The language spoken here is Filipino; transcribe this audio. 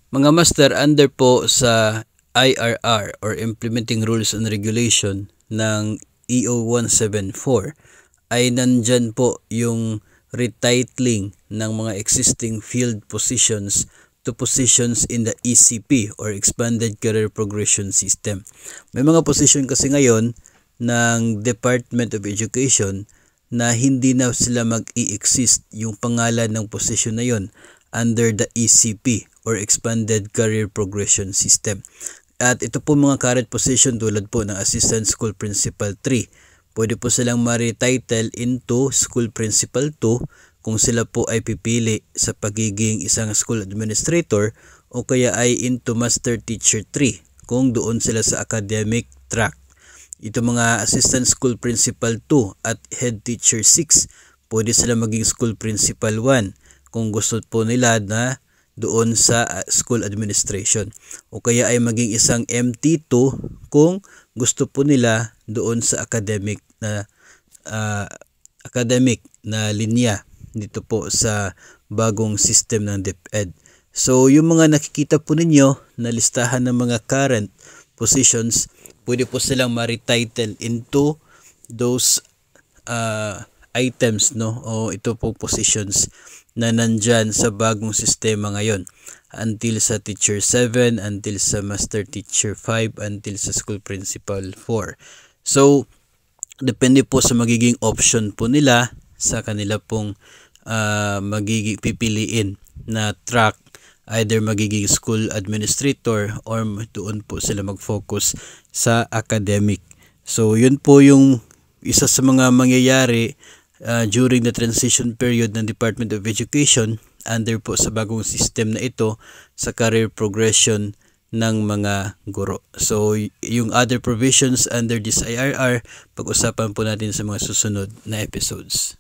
Mga master, under po sa IRR or Implementing Rules and Regulation ng EO 174 ay nandyan po yung retitling ng mga existing field positions to positions in the ECP or Expanded Career Progression System. May mga position kasi ngayon ng Department of Education na hindi na sila mag-i-exist yung pangalan ng position na yon under the ECP or Expanded Career Progression System. At ito po mga current position tulad po ng Assistant School Principal 3. Pwede po silang ma-retitle into School Principal 2 kung sila po ay pipili sa pagiging isang school administrator o kaya ay into Master Teacher 3 kung doon sila sa academic track. Ito mga Assistant School Principal 2 at Head Teacher 6, pwede sila maging School Principal 1 kung gusto po nila na doon sa school administration. O kaya ay maging isang MT2 kung gusto po nila doon sa academic na linya dito po sa bagong system ng DepEd. So yung mga nakikita po ninyo na listahan ng mga current positions, pwede po silang ma-retitle into those items, no, o ito po positions na nandyan sa bagong sistema ngayon until sa Teacher 7, until sa Master Teacher 5, until sa School Principal 4. So depende po sa magiging option po nila sa kanila pong magiging pipiliin na track, either magiging school administrator or doon po sila mag-focus sa academic. So yun po yung isa sa mga mangyayari during the transition period ng Department of Education under po sa bagong system na ito sa career progression ng mga guro. So yung other provisions under this IRR, pag-usapan po natin sa mga susunod na episodes.